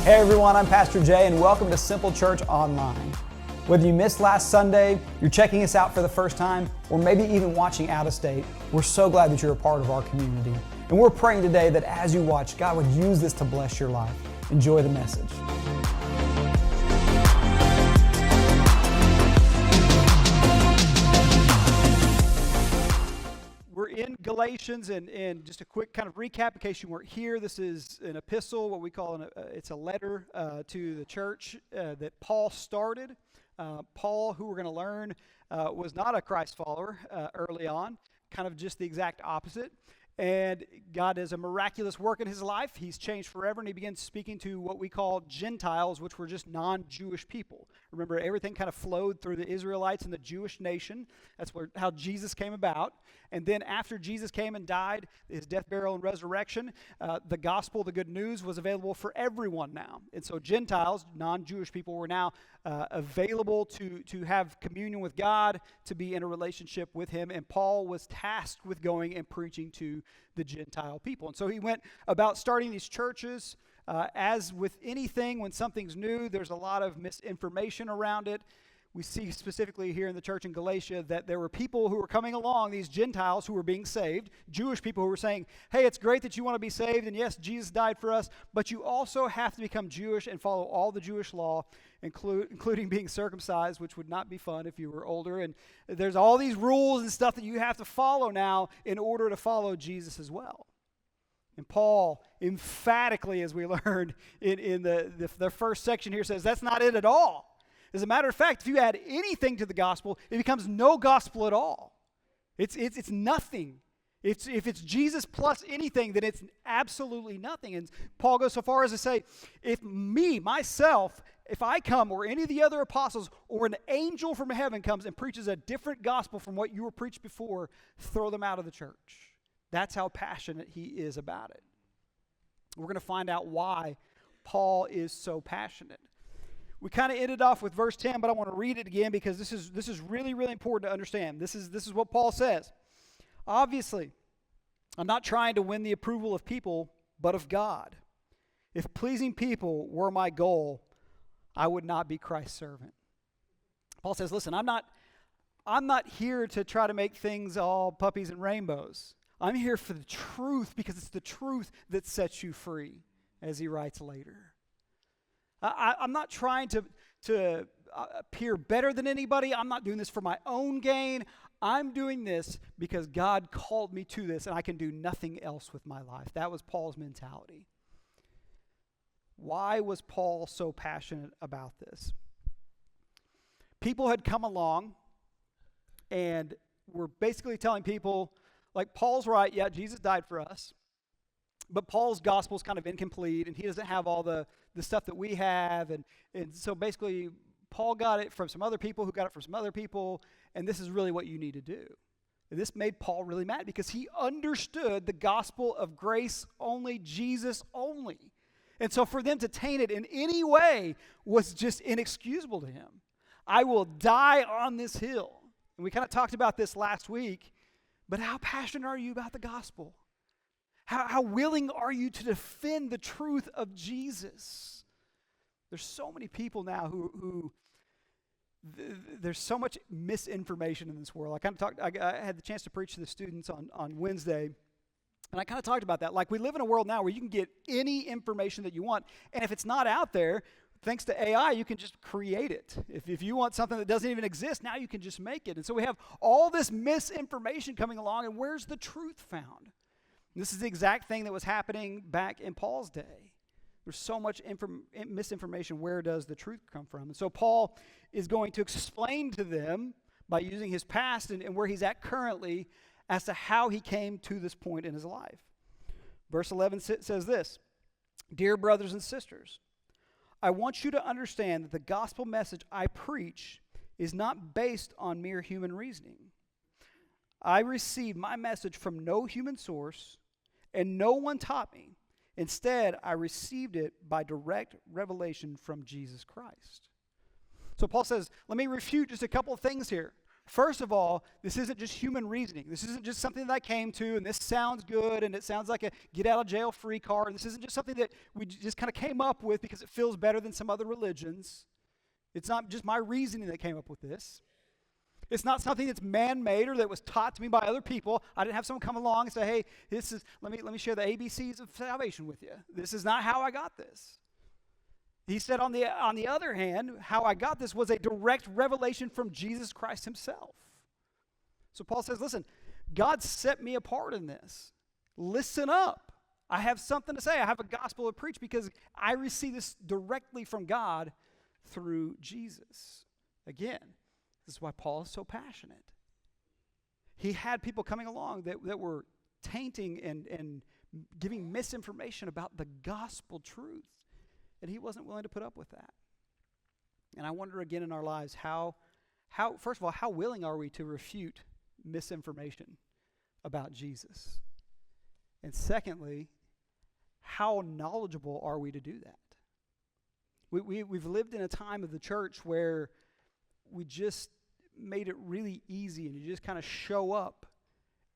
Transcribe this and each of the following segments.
Hey everyone, I'm Pastor Jay and welcome to Simple Church Online. Whether you missed last Sunday, you're checking us out for the first time, or maybe even watching out of state, we're so glad that you're a part of our community. And we're praying today that as you watch, God would use this to bless your life. Enjoy the message. We're in Galatians, and just a quick kind of recap in case you weren't here. This is an epistle, what we call it's a letter to the church that Paul started. Paul, who we're going to learn, was not a Christ follower early on, kind of just the exact opposite. And God does a miraculous work in his life. He's changed forever, and he begins speaking to what we call Gentiles, which were just non-Jewish people. Remember, everything kind of flowed through the Israelites and the Jewish nation. That's how Jesus came about. And then after Jesus came and died, his death, burial, and resurrection, the gospel, the good news, was available for everyone now. And so Gentiles, non-Jewish people, were now available to have communion with God, to be in a relationship with him. And Paul was tasked with going and preaching to the Gentile people. And so he went about starting these churches. As with anything, when something's new, there's a lot of misinformation around it. We see specifically here in the church in Galatia that there were people who were coming along, these Gentiles who were being saved, Jewish people who were saying, hey, it's great that you want to be saved, and yes, Jesus died for us, but you also have to become Jewish and follow all the Jewish law, including being circumcised, which would not be fun if you were older. And there's all these rules and stuff that you have to follow now in order to follow Jesus as well. And Paul emphatically, as we learned in the first section here, says that's not it at all. As a matter of fact, if you add anything to the gospel, it becomes no gospel at all. It's nothing. If it's Jesus plus anything, then it's absolutely nothing. And Paul goes so far as to say, if I come, or any of the other apostles, or an angel from heaven comes and preaches a different gospel from what you were preached before, throw them out of the church. That's how passionate he is about it. We're going to find out why Paul is so passionate. We kind of ended off with verse 10, but I want to read it again because this is really, really important to understand. This is what Paul says. Obviously, I'm not trying to win the approval of people, but of God. If pleasing people were my goal, I would not be Christ's servant. Paul says, listen, I'm not here to try to make things all puppies and rainbows. I'm here for the truth because it's the truth that sets you free, as he writes later. I'm not trying to appear better than anybody. I'm not doing this for my own gain. I'm doing this because God called me to this, and I can do nothing else with my life. That was Paul's mentality. Why was Paul so passionate about this? People had come along and were basically telling people, like, Paul's right, yeah, Jesus died for us. But Paul's gospel is kind of incomplete, and he doesn't have all the stuff that we have. And so basically, Paul got it from some other people who got it from some other people, and this is really what you need to do. And this made Paul really mad because he understood the gospel of grace only, Jesus only. And so for them to taint it in any way was just inexcusable to him. I will die on this hill. And we kind of talked about this last week, but how passionate are you about the gospel? How willing are you to defend the truth of Jesus? There's so many people now who there's so much misinformation in this world. I had the chance to preach to the students on Wednesday, and I kind of talked about that. Like, we live in a world now where you can get any information that you want, and if it's not out there, thanks to AI, you can just create it. If you want something that doesn't even exist, now you can just make it. And so we have all this misinformation coming along, and where's the truth found? This is the exact thing that was happening back in Paul's day. There's so much misinformation. Where does the truth come from? And so Paul is going to explain to them by using his past and where he's at currently as to how he came to this point in his life. Verse 11 says this, "Dear brothers and sisters, I want you to understand that the gospel message I preach is not based on mere human reasoning. I received my message from no human source, and no one taught me. Instead, I received it by direct revelation from Jesus Christ." So Paul says, let me refute just a couple of things here. First of all, this isn't just human reasoning. This isn't just something that I came to, and this sounds good, and it sounds like a get-out-of-jail-free card. This isn't just something that we just kind of came up with because it feels better than some other religions. It's not just my reasoning that came up with this. It's not something that's man-made or that was taught to me by other people. I didn't have someone come along and say, hey, let me share the ABCs of salvation with you. This is not how I got this. He said, on the other hand, how I got this was a direct revelation from Jesus Christ himself. So Paul says, listen, God set me apart in this. Listen up. I have something to say. I have a gospel to preach because I receive this directly from God through Jesus. Again, this is why Paul is so passionate. He had people coming along that were tainting and giving misinformation about the gospel truth. And he wasn't willing to put up with that. And I wonder again in our lives, how first of all, how willing are we to refute misinformation about Jesus? And secondly, how knowledgeable are we to do that? We've lived in a time of the church where we just made it really easy and you just kind of show up.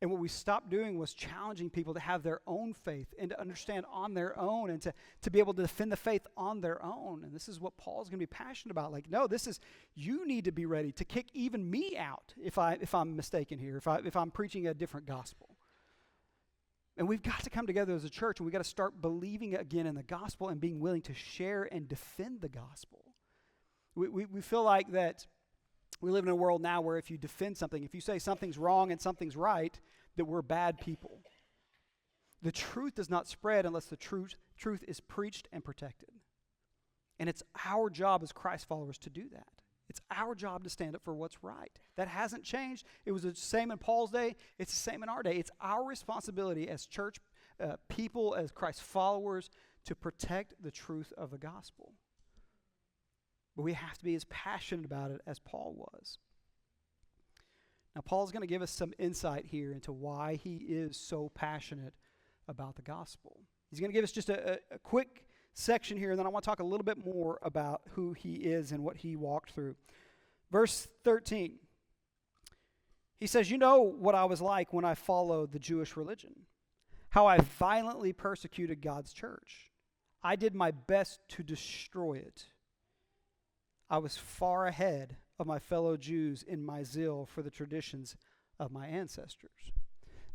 And what we stopped doing was challenging people to have their own faith and to understand on their own and to be able to defend the faith on their own. And this is what Paul's going to be passionate about. Like, no, you need to be ready to kick even me out if I'm mistaken here, if I'm preaching a different gospel. And we've got to come together as a church and we've got to start believing again in the gospel and being willing to share and defend the gospel. We feel like that we live in a world now where if you defend something, if you say something's wrong and something's right, that we're bad people. The truth does not spread unless the truth is preached and protected. And it's our job as Christ followers to do that. It's our job to stand up for what's right. That hasn't changed. It was the same in Paul's day. It's the same in our day. It's our responsibility as church people, as Christ followers, to protect the truth of the gospel. But we have to be as passionate about it as Paul was. Now, Paul's going to give us some insight here into why he is so passionate about the gospel. He's going to give us just a quick section here, and then I want to talk a little bit more about who he is and what he walked through. Verse 13. He says, you know what I was like when I followed the Jewish religion, how I violently persecuted God's church. I did my best to destroy it. I was far ahead of my fellow Jews in my zeal for the traditions of my ancestors.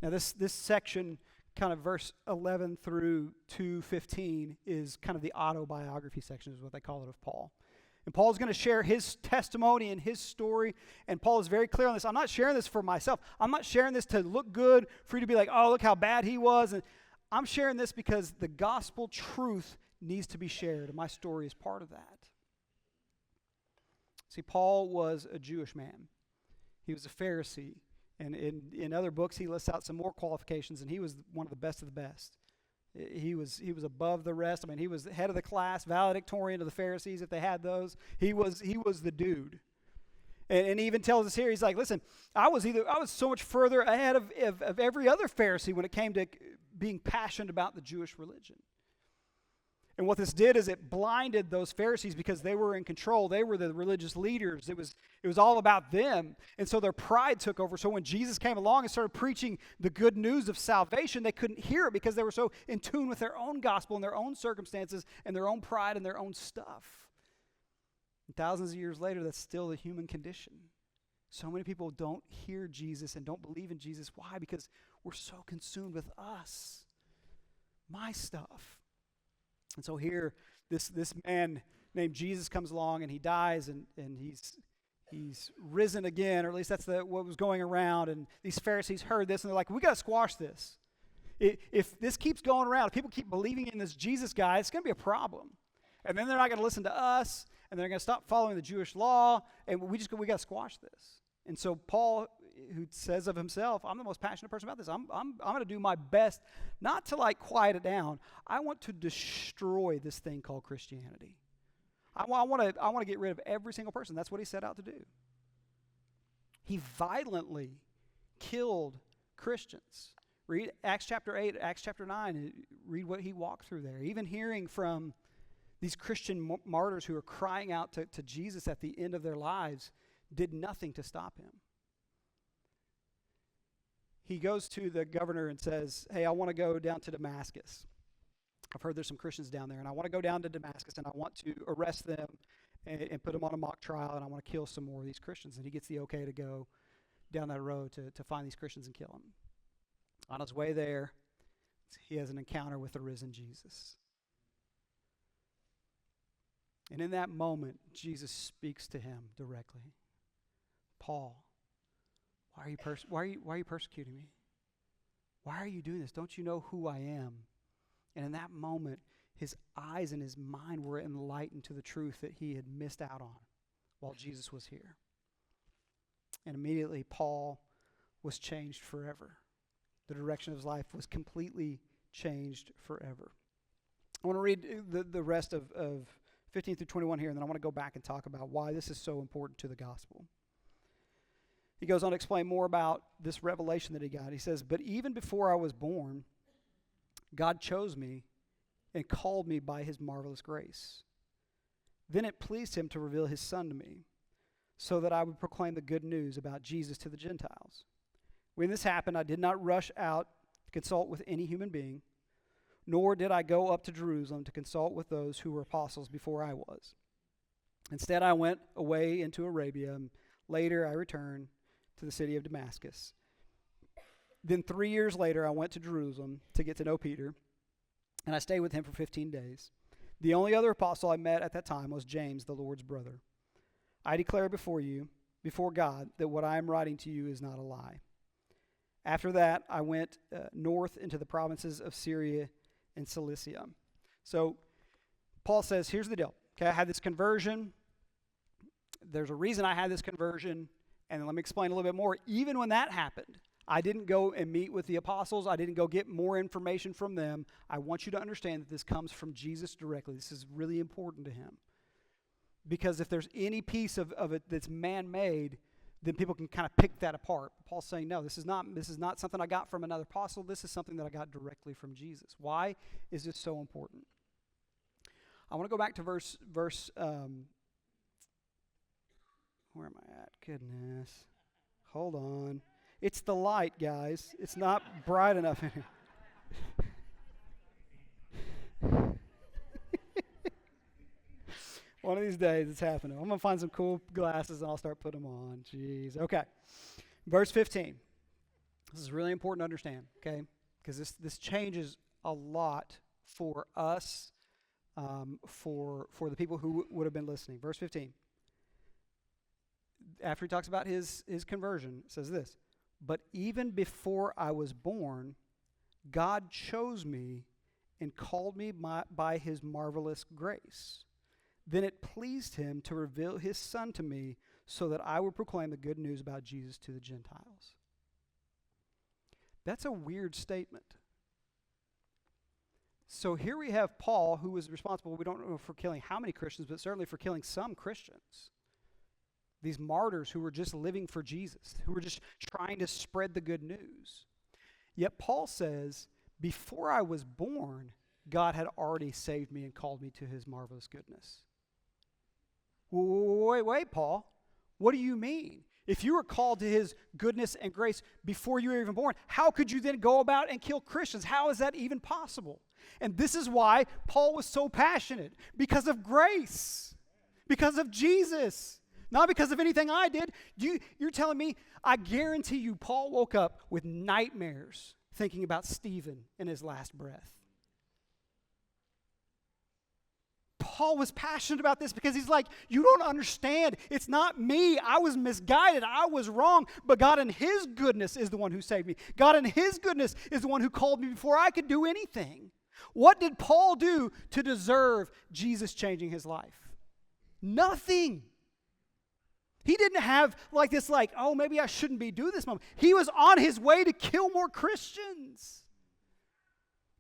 Now this section, kind of verse 11 through 2:15, is kind of the autobiography section, is what they call it, of Paul. And Paul's going to share his testimony and his story, and Paul is very clear on this. I'm not sharing this for myself. I'm not sharing this to look good, for you to be like, oh, look how bad he was. And I'm sharing this because the gospel truth needs to be shared, and my story is part of that. See, Paul was a Jewish man. He was a Pharisee. And in other books, he lists out some more qualifications, and he was one of the best of the best. He was above the rest. I mean, he was the head of the class, valedictorian of the Pharisees, if they had those. He was the dude. And he even tells us here, he's like, listen, I was so much further ahead of every other Pharisee when it came to being passionate about the Jewish religion. And what this did is it blinded those Pharisees because they were in control. They were the religious leaders. It was all about them. And so their pride took over. So when Jesus came along and started preaching the good news of salvation, they couldn't hear it because they were so in tune with their own gospel and their own circumstances and their own pride and their own stuff. And thousands of years later, that's still the human condition. So many people don't hear Jesus and don't believe in Jesus. Why? Because we're so consumed with us, my stuff. And so here, this man named Jesus comes along and he dies and he's risen again, or at least that's what was going around. And these Pharisees heard this and they're like, we got to squash this. If this keeps going around, if people keep believing in this Jesus guy, it's going to be a problem. And then they're not going to listen to us, and they're going to stop following the Jewish law, and we got to squash this. And so Paul, who says of himself, I'm the most passionate person about this. I'm going to do my best not to like quiet it down. I want to destroy this thing called Christianity. I want to get rid of every single person. That's what he set out to do. He violently killed Christians. Read Acts chapter 8, Acts chapter 9, and read what he walked through there. Even hearing from these Christian martyrs who are crying out to Jesus at the end of their lives did nothing to stop him. he goes to the governor and says, hey, I want to go down to Damascus. I've heard there's some Christians down there, and I want to go down to Damascus, and I want to arrest them and put them on a mock trial, and I want to kill some more of these Christians. And he gets the okay to go down that road to find these Christians and kill them. On his way there, he has an encounter with the risen Jesus. And in that moment, Jesus speaks to him directly. Paul, why are you persecuting me? Why are you doing this? Don't you know who I am? And in that moment, his eyes and his mind were enlightened to the truth that he had missed out on while Jesus was here. And immediately, Paul was changed forever. The direction of his life was completely changed forever. I want to read the rest of 15 through 21 here, and then I want to go back and talk about why this is so important to the gospel. He goes on to explain more about this revelation that he got. He says, but even before I was born, God chose me and called me by his marvelous grace. Then it pleased him to reveal his Son to me, so that I would proclaim the good news about Jesus to the Gentiles. When this happened, I did not rush out to consult with any human being, nor did I go up to Jerusalem to consult with those who were apostles before I was. Instead, I went away into Arabia, and later I returned to the city of Damascus. Then 3 years later, I went to Jerusalem to get to know Peter, and I stayed with him for 15 days. The only other apostle I met at that time was James, the Lord's brother. I declare before God, that what I am writing to you is not a lie. After that, I went north into the provinces of Syria and Cilicia. So Paul says, here's the deal. Okay, I had this conversion. There's a reason I had this conversion. And let me explain a little bit more. Even when that happened, I didn't go and meet with the apostles. I didn't go get more information from them. I want you to understand that this comes from Jesus directly. This is really important to him. Because if there's any piece of it that's man-made, then people can kind of pick that apart. Paul's saying, no, this is not something I got from another apostle. This is something that I got directly from Jesus. Why is this so important? I want to go back to verse where am I at? Goodness. Hold on. It's the light, guys. It's not bright enough in here. One of these days it's happening. I'm going to find some cool glasses and I'll start putting them on. Jeez. Okay. Verse 15. This is really important to understand, okay? Because this changes a lot for us, for the people who would have been listening. Verse 15. After he talks about his conversion, it says this, but even before I was born, God chose me and called me by his marvelous grace. Then it pleased him to reveal his Son to me so that I would proclaim the good news about Jesus to the Gentiles. That's a weird statement. So here we have Paul, who was responsible, we don't know for killing how many Christians, but certainly for killing some Christians. These martyrs who were just living for Jesus, who were just trying to spread the good news. Yet Paul says, before I was born, God had already saved me and called me to his marvelous goodness. Wait, Paul. What do you mean? If you were called to his goodness and grace before you were even born, how could you then go about and kill Christians? How is that even possible? And this is why Paul was so passionate. Because of grace. Because of Jesus. Not because of anything I did. You're telling me, I guarantee you, Paul woke up with nightmares thinking about Stephen in his last breath. Paul was passionate about this because he's like, you don't understand. It's not me. I was misguided. I was wrong. But God in his goodness is the one who saved me. God in his goodness is the one who called me before I could do anything. What did Paul do to deserve Jesus changing his life? Nothing. He didn't have this, oh, maybe I shouldn't be doing this moment. He was on his way to kill more Christians.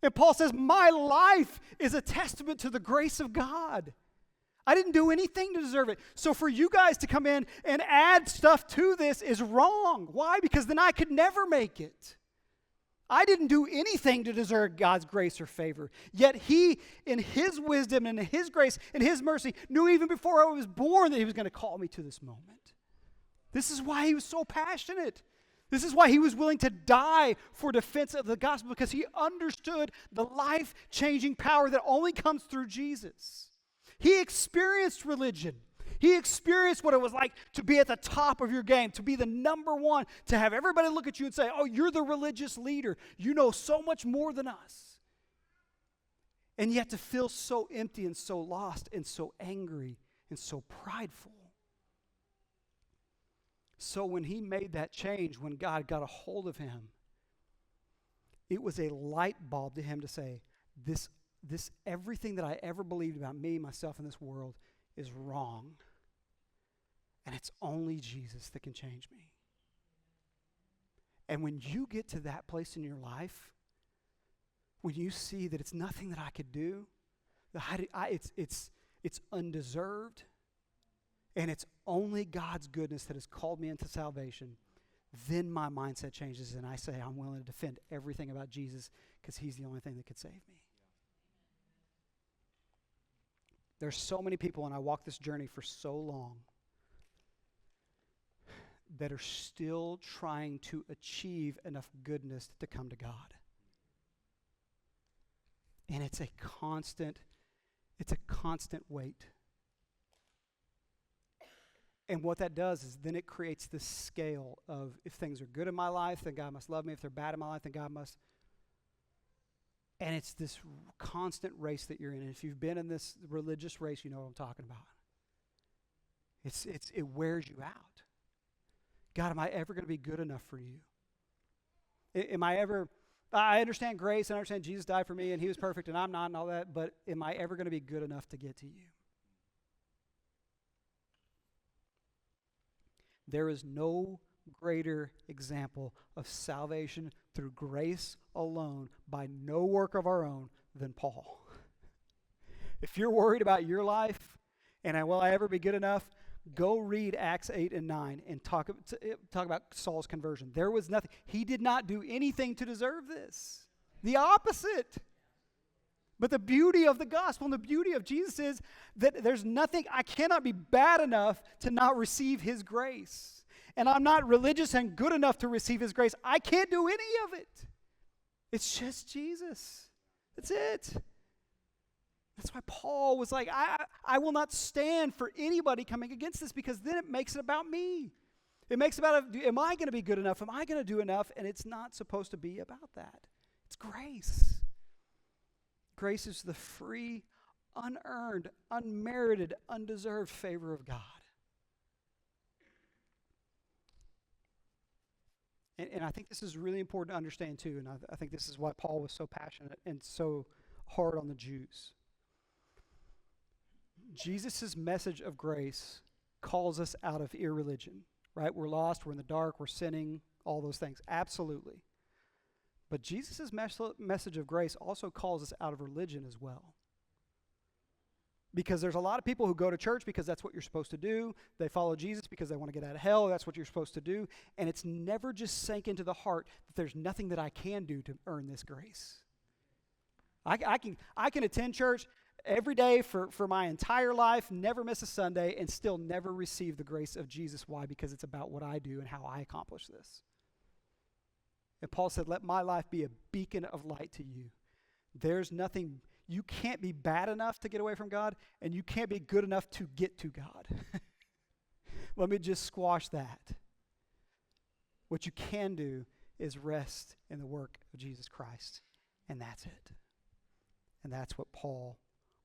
And Paul says, my life is a testament to the grace of God. I didn't do anything to deserve it. So for you guys to come in and add stuff to this is wrong. Why? Because then I could never make it. I didn't do anything to deserve God's grace or favor. Yet he, in his wisdom and in his grace and his mercy, knew even before I was born that he was going to call me to this moment. This is why he was so passionate. This is why he was willing to die for defense of the gospel, because he understood the life-changing power that only comes through Jesus. He experienced religion. He experienced what it was like to be at the top of your game, to be the number one, to have everybody look at you and say, oh, you're the religious leader. You know so much more than us. And yet to feel so empty and so lost and so angry and so prideful. So when he made that change, when God got a hold of him, it was a light bulb to him to say, this everything that I ever believed about me, myself, and this world is wrong. And it's only Jesus that can change me. And when you get to that place in your life, when you see that it's nothing that I could do, it's undeserved, and it's only God's goodness that has called me into salvation, then my mindset changes and I say I'm willing to defend everything about Jesus because he's the only thing that could save me. There's so many people, and I walk this journey for so long, that are still trying to achieve enough goodness to come to God. And it's a constant weight. And what that does is then it creates this scale of, if things are good in my life, then God must love me. If they're bad in my life, then God must. And it's this constant race that you're in. And if you've been in this religious race, you know what I'm talking about. It wears you out. God, am I ever going to be good enough for you? Am I ever, I understand grace and I understand Jesus died for me and he was perfect and I'm not and all that, but am I ever going to be good enough to get to you? There is no greater example of salvation through grace alone by no work of our own than Paul. If you're worried about your life and will I ever be good enough, go read Acts 8 and 9 and talk about Saul's conversion. There was nothing. He did not do anything to deserve this. The opposite. But the beauty of the gospel and the beauty of Jesus is that there's nothing, I cannot be bad enough to not receive his grace. And I'm not religious and good enough to receive his grace. I can't do any of it. It's just Jesus. That's it. That's why Paul was like, I will not stand for anybody coming against this, because then it makes it about me. It makes it about, am I going to be good enough? Am I going to do enough? And it's not supposed to be about that. It's grace. Grace is the free, unearned, unmerited, undeserved favor of God. And I think this is really important to understand too, and I think this is why Paul was so passionate and so hard on the Jews. Jesus' message of grace calls us out of irreligion, right? We're lost, we're in the dark, we're sinning, all those things, absolutely. But Jesus' message of grace also calls us out of religion as well. Because there's a lot of people who go to church because that's what you're supposed to do. They follow Jesus because they want to get out of hell. That's what you're supposed to do. And it's never just sank into the heart that there's nothing that I can do to earn this grace. I can attend church every day for my entire life, never miss a Sunday, and still never receive the grace of Jesus. Why? Because it's about what I do and how I accomplish this. And Paul said, let my life be a beacon of light to you. There's nothing, you can't be bad enough to get away from God, and you can't be good enough to get to God. Let me just squash that. What you can do is rest in the work of Jesus Christ, and that's it. And that's what Paul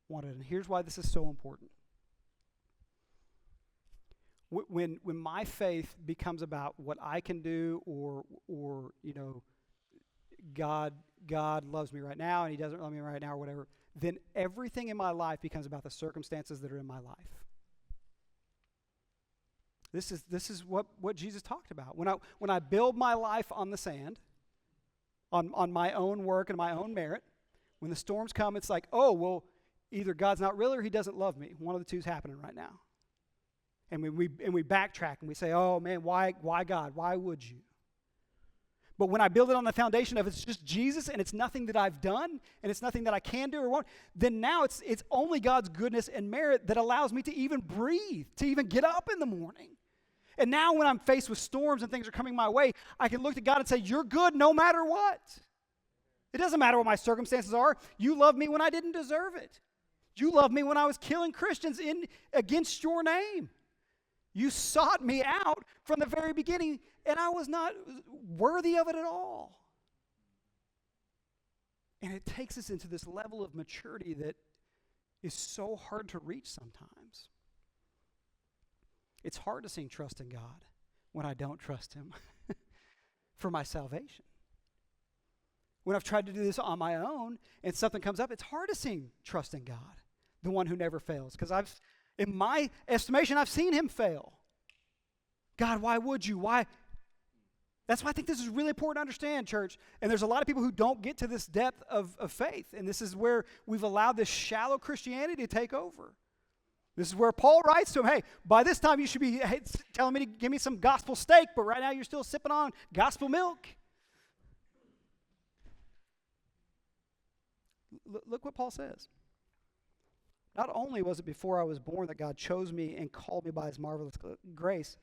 wanted. And here's why this is so important. When my faith becomes about what I can do, or you know, God loves me right now and he doesn't love me right now, or whatever, then everything in my life becomes about the circumstances that are in my life. This is what Jesus talked about. When I build my life on the sand, on my own work and my own merit, when the storms come, it's like, oh, well, either God's not real or he doesn't love me. One of the two is happening right now. And we backtrack and we say, oh man, why God? Why would you? But when I build it on the foundation of it's just Jesus and it's nothing that I've done and it's nothing that I can do or won't, then now it's only God's goodness and merit that allows me to even breathe, to even get up in the morning. And now when I'm faced with storms and things are coming my way, I can look to God and say, you're good no matter what. It doesn't matter what my circumstances are. You loved me when I didn't deserve it. You loved me when I was killing Christians against your name. You sought me out from the very beginning, and I was not worthy of it at all. And it takes us into this level of maturity that is so hard to reach sometimes. It's hard to sing trust in God when I don't trust him for my salvation. When I've tried to do this on my own and something comes up, it's hard to sing trust in God, the one who never fails. Because in my estimation, I've seen him fail. God, why would you? Why? That's why I think this is really important to understand, church. And there's a lot of people who don't get to this depth of faith. And this is where we've allowed this shallow Christianity to take over. This is where Paul writes to him, hey, by this time you should be telling me to give me some gospel steak, but right now you're still sipping on gospel milk. Look what Paul says. Not only was it before I was born that God chose me and called me by his marvelous grace,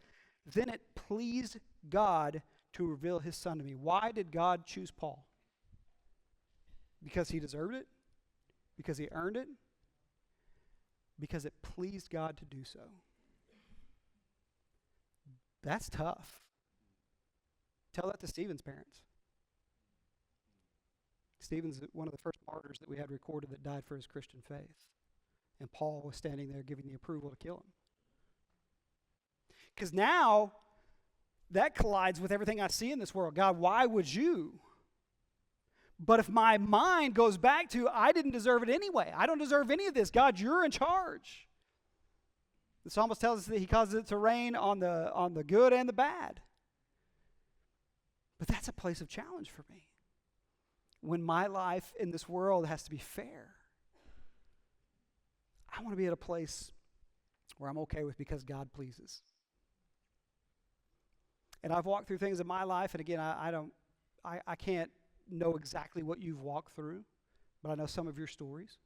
then it pleased God to reveal his son to me. Why did God choose Paul? Because he deserved it? Because he earned it? Because it pleased God to do so. That's tough. Tell that to Stephen's parents. Stephen's one of the first martyrs that we had recorded that died for his Christian faith. And Paul was standing there giving the approval to kill him. Because now, that collides with everything I see in this world. God, why would you? But if my mind goes back to, I didn't deserve it anyway. I don't deserve any of this. God, you're in charge. The psalmist tells us that he causes it to rain on the good and the bad. But that's a place of challenge for me. When my life in this world has to be fair. I want to be at a place where I'm okay with because God pleases. And I've walked through things in my life, and again, I can't know exactly what you've walked through, but I know some of your stories.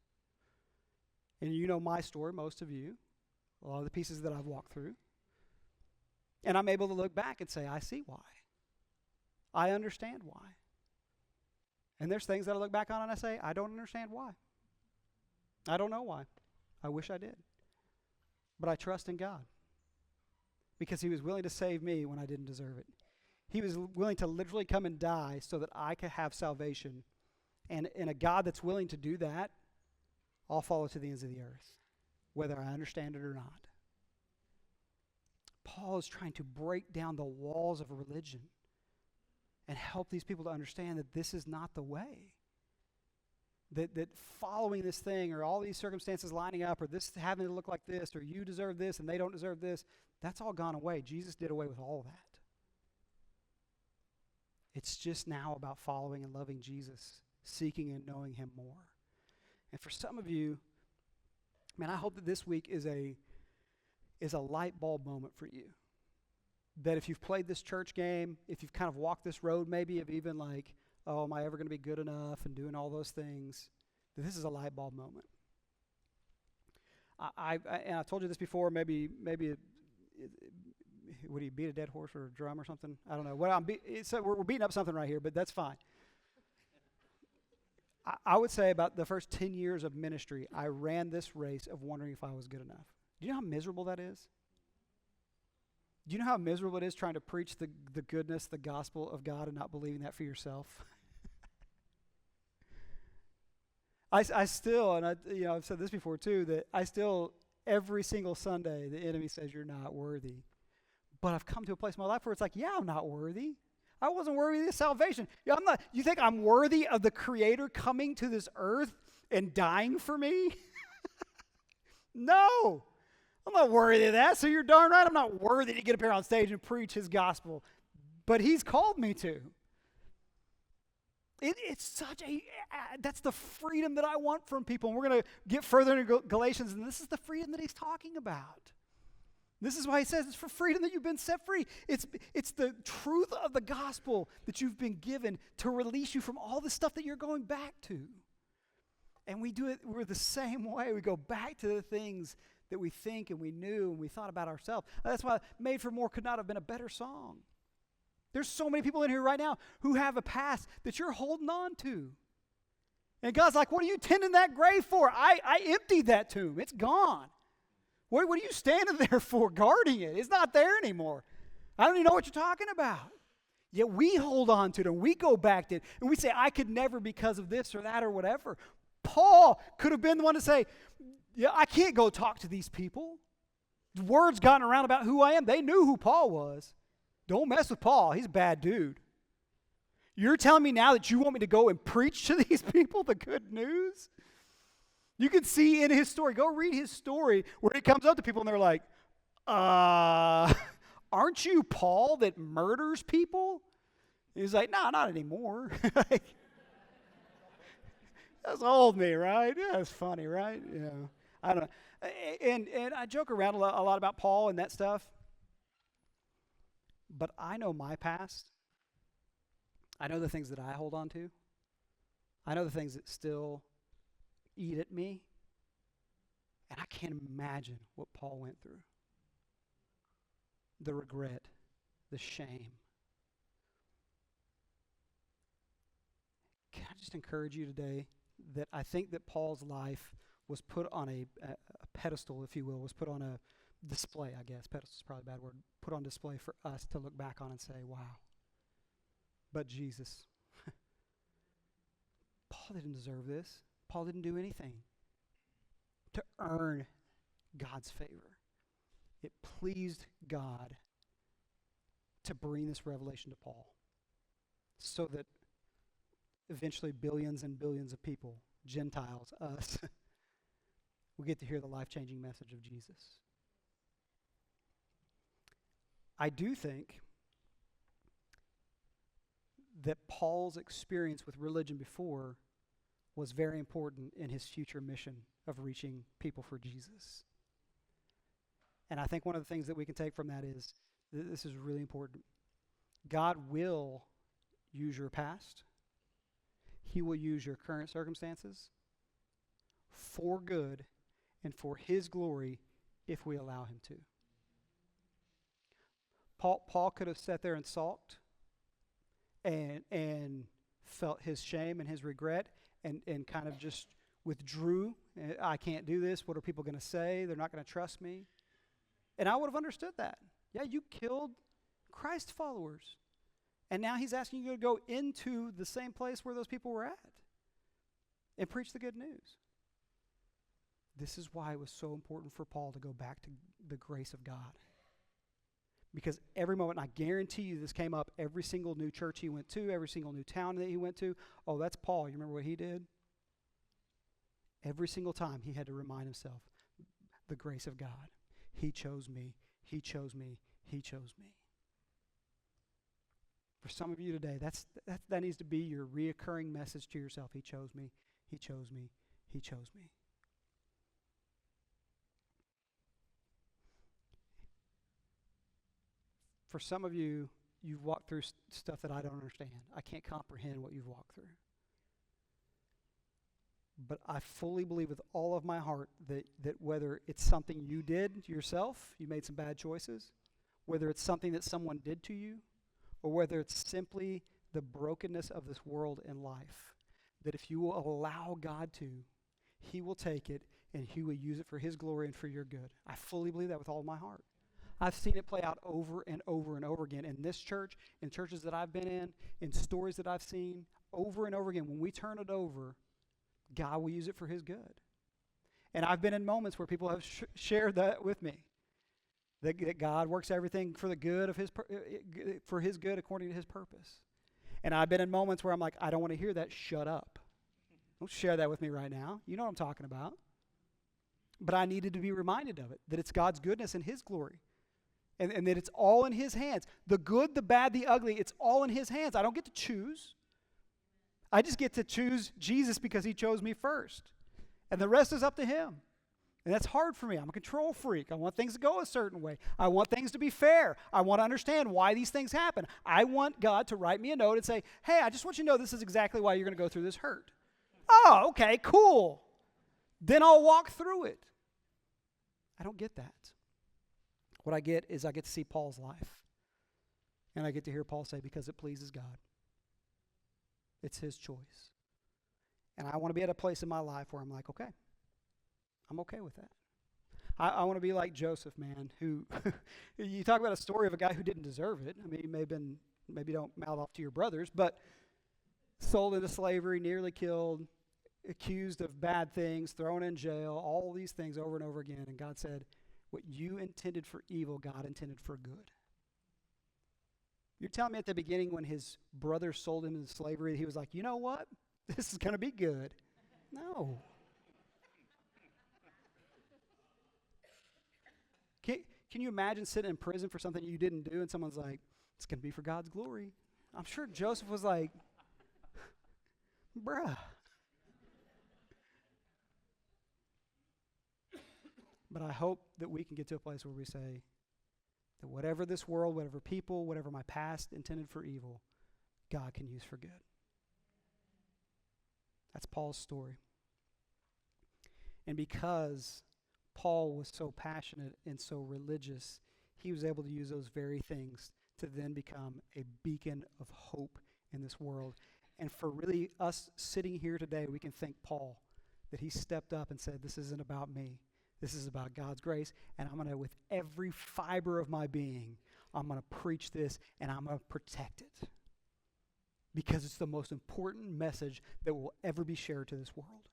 And you know my story, most of you, a lot of the pieces that I've walked through. And I'm able to look back and say, I see why. I understand why. And there's things that I look back on and I say, I don't understand why. I don't know why. I wish I did. But I trust in God. Because he was willing to save me when I didn't deserve it. He was willing to literally come and die so that I could have salvation. And a God that's willing to do that, I'll follow to the ends of the earth, whether I understand it or not. Paul is trying to break down the walls of religion and help these people to understand that this is not the way. That following this thing or all these circumstances lining up or this having to look like this or you deserve this and they don't deserve this, that's all gone away. Jesus did away with all that. It's just now about following and loving Jesus, seeking and knowing him more. And for some of you, man, I hope that this week is a light bulb moment for you. That if you've played this church game, if you've kind of walked this road maybe of even like, oh, am I ever going to be good enough and doing all those things, that this is a light bulb moment. I told you this before, maybe would he beat a dead horse or a drum or something? I don't know. We're beating up something right here, but that's fine. I would say about the first 10 years of ministry, I ran this race of wondering if I was good enough. Do you know how miserable that is? Do you know how miserable it is trying to preach the goodness, the gospel of God and not believing that for yourself? I still, and I've said this before too, that I still, every single Sunday, the enemy says you're not worthy. But I've come to a place in my life where it's like, yeah, I'm not worthy. I wasn't worthy of salvation. Yeah, I'm not. You think I'm worthy of the Creator coming to this earth and dying for me? No. I'm not worthy of that, so you're darn right I'm not worthy to get up here on stage and preach his gospel. But he's called me to. It's such that's the freedom that I want from people. And we're going to get further into Galatians, and this is the freedom that he's talking about. This is why he says it's for freedom that you've been set free. It's the truth of the gospel that you've been given to release you from all the stuff that you're going back to. And we're the same way. We go back to the things that we think and we knew and we thought about ourselves. That's why Made for More could not have been a better song. There's so many people in here right now who have a past that you're holding on to. And God's like, what are you tending that grave for? I emptied that tomb. It's gone. What are you standing there for, guarding it? It's not there anymore. I don't even know what you're talking about. Yet we hold on to it and we go back to it and we say, I could never because of this or that or whatever. Paul could have been the one to say, yeah, I can't go talk to these people. The word's gotten around about who I am. They knew who Paul was. Don't mess with Paul. He's a bad dude. You're telling me now that you want me to go and preach to these people the good news? You can see in his story, go read his story where he comes up to people and they're like, aren't you Paul that murders people? He's like, no, not anymore. That's old me, right? Yeah, that's funny, right? Yeah, I don't know. And I joke around a lot about Paul and that stuff. But I know my past. I know the things that I hold on to. I know the things that still eat at me. And I can't imagine what Paul went through. The regret, the shame. Can I just encourage you today that I think that Paul's life was put on a pedestal, if you will, was put on a display, I guess. Pedestal is probably a bad word. Put on display for us to look back on and say, wow. But Jesus, Paul didn't deserve this. Paul didn't do anything to earn God's favor. It pleased God to bring this revelation to Paul so that eventually billions and billions of people, Gentiles, us, will get to hear the life-changing message of Jesus. I do think that Paul's experience with religion before was very important in his future mission of reaching people for Jesus. And I think one of the things that we can take from that is, this is really important. God will use your past. He will use your current circumstances for good and for His glory if we allow Him to. Paul could have sat there and sulked and felt his shame and his regret and kind of just withdrew. I can't do this. What are people going to say? They're not going to trust me. And I would have understood that. Yeah, you killed Christ followers. And now He's asking you to go into the same place where those people were at and preach the good news. This is why it was so important for Paul to go back to the grace of God. Because every moment, and I guarantee you this came up every single new church he went to, every single new town that he went to. Oh, that's Paul. You remember what he did? Every single time he had to remind himself, the grace of God. He chose me. He chose me. He chose me. For some of you today, that needs to be your reoccurring message to yourself. He chose me. He chose me. He chose me. For some of you, you've walked through stuff that I don't understand. I can't comprehend what you've walked through. But I fully believe with all of my heart that whether it's something you did yourself, you made some bad choices, whether it's something that someone did to you, or whether it's simply the brokenness of this world and life, that if you will allow God to, He will take it and He will use it for His glory and for your good. I fully believe that with all of my heart. I've seen it play out over and over and over again in this church, in churches that I've been in stories that I've seen over and over again. When we turn it over, God will use it for His good. And I've been in moments where people have shared that with me, that God works everything for the good of for His good according to His purpose. And I've been in moments where I'm like, I don't want to hear that. Shut up. Don't share that with me right now. You know what I'm talking about. But I needed to be reminded of it, that it's God's goodness and His glory. And that it's all in His hands. The good, the bad, the ugly, it's all in His hands. I don't get to choose. I just get to choose Jesus because He chose me first. And the rest is up to Him. And that's hard for me. I'm a control freak. I want things to go a certain way. I want things to be fair. I want to understand why these things happen. I want God to write me a note and say, hey, I just want you to know this is exactly why you're going to go through this hurt. Oh, okay, cool. Then I'll walk through it. I don't get that. What I get is I get to see Paul's life. And I get to hear Paul say, because it pleases God. It's his choice. And I want to be at a place in my life where I'm like, okay, I'm okay with that. I want to be like Joseph, man, who, you talk about a story of a guy who didn't deserve it. I mean, he may have been, maybe don't mouth off to your brothers, but sold into slavery, nearly killed, accused of bad things, thrown in jail, all these things over and over again. And God said, what you intended for evil, God intended for good. You're telling me at the beginning when his brother sold him into slavery, he was like, you know what? This is going to be good. No. Can you imagine sitting in prison for something you didn't do and someone's like, it's going to be for God's glory? I'm sure Joseph was like, bruh. But I hope that we can get to a place where we say that whatever this world, whatever people, whatever my past intended for evil, God can use for good. That's Paul's story. And because Paul was so passionate and so religious, he was able to use those very things to then become a beacon of hope in this world. And for really us sitting here today, we can thank Paul that he stepped up and said, this isn't about me. This is about God's grace, and I'm going to, with every fiber of my being, I'm going to preach this, and I'm going to protect it. Because it's the most important message that will ever be shared to this world.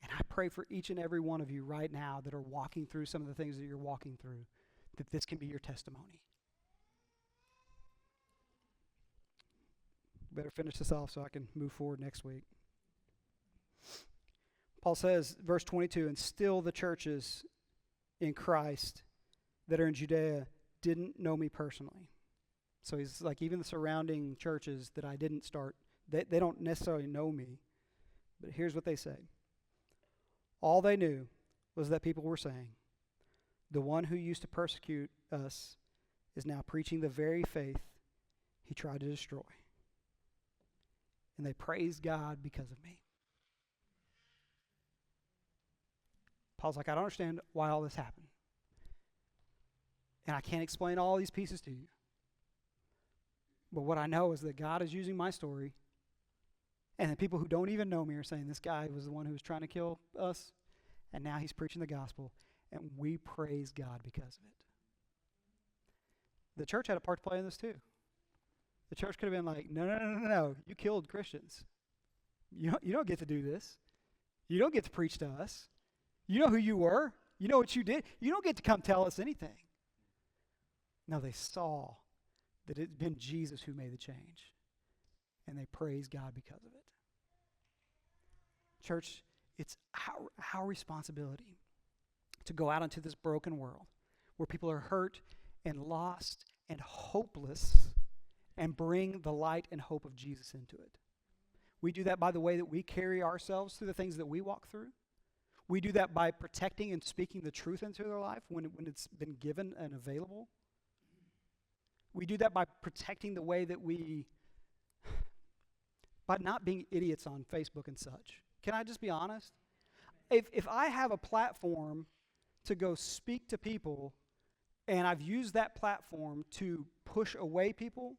And I pray for each and every one of you right now that are walking through some of the things that you're walking through, that this can be your testimony. Better finish this off so I can move forward next week. Paul says, verse 22, and still the churches in Christ that are in Judea didn't know me personally. So he's like, even the surrounding churches that I didn't start, they don't necessarily know me. But here's what they say. All they knew was that people were saying, the one who used to persecute us is now preaching the very faith he tried to destroy. And they praised God because of me. Paul's like, I don't understand why all this happened. And I can't explain all these pieces to you. But what I know is that God is using my story, and the people who don't even know me are saying this guy was the one who was trying to kill us, and now he's preaching the gospel, and we praise God because of it. The church had a part to play in this too. The church could have been like, no, you killed Christians. You don't get to do this. You don't get to preach to us. You know who you were. You know what you did. You don't get to come tell us anything. No, they saw that it had been Jesus who made the change. And they praised God because of it. Church, it's our responsibility to go out into this broken world where people are hurt and lost and hopeless and bring the light and hope of Jesus into it. We do that by the way that we carry ourselves through the things that we walk through. We do that by protecting and speaking the truth into their life when it's been given and available. We do that by protecting the way that by not being idiots on Facebook and such. Can I just be honest? If I have a platform to go speak to people and I've used that platform to push away people,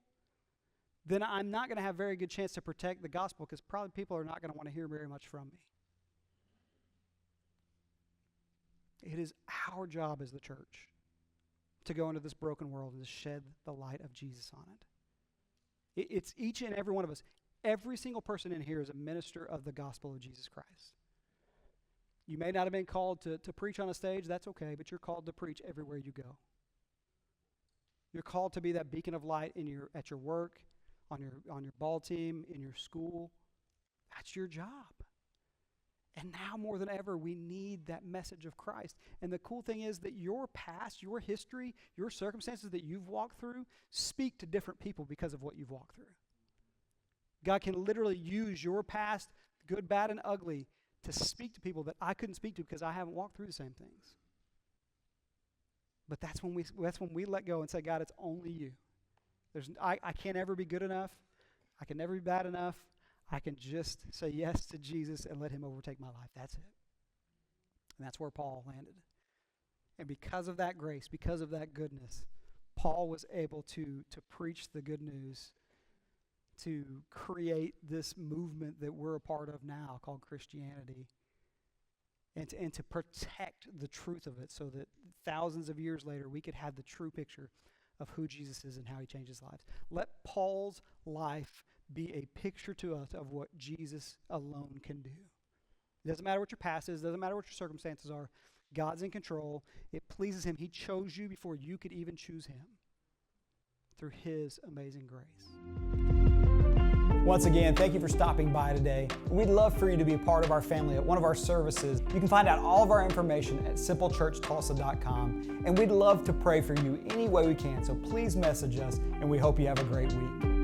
then I'm not going to have a very good chance to protect the gospel because probably people are not going to want to hear very much from me. It is our job as the church to go into this broken world and to shed the light of Jesus on it. It's each and every one of us. Every single person in here is a minister of the gospel of Jesus Christ. You may not have been called to preach on a stage, that's okay, but you're called to preach everywhere you go. You're called to be that beacon of light at your work, on your ball team, in your school. That's your job. And now more than ever, we need that message of Christ. And the cool thing is that your past, your history, your circumstances that you've walked through speak to different people because of what you've walked through. God can literally use your past, good, bad, and ugly, to speak to people that I couldn't speak to because I haven't walked through the same things. But that's when we let go and say, God, it's only you. I can't ever be good enough. I can never be bad enough. I can just say yes to Jesus and let him overtake my life. That's it. And that's where Paul landed. And because of that grace, because of that goodness, Paul was able to preach the good news, to create this movement that we're a part of now called Christianity, and to protect the truth of it so that thousands of years later we could have the true picture of who Jesus is and how he changes lives. Let Paul's life be a picture to us of what Jesus alone can do. It doesn't matter what your past is, doesn't matter what your circumstances are. God's in control. It pleases him. He chose you before you could even choose him through his amazing grace. Once again, thank you for stopping by today. We'd love for you to be a part of our family at one of our services. You can find out all of our information at simplechurchtulsa.com, and we'd love to pray for you any way we can. So please message us, and we hope you have a great week.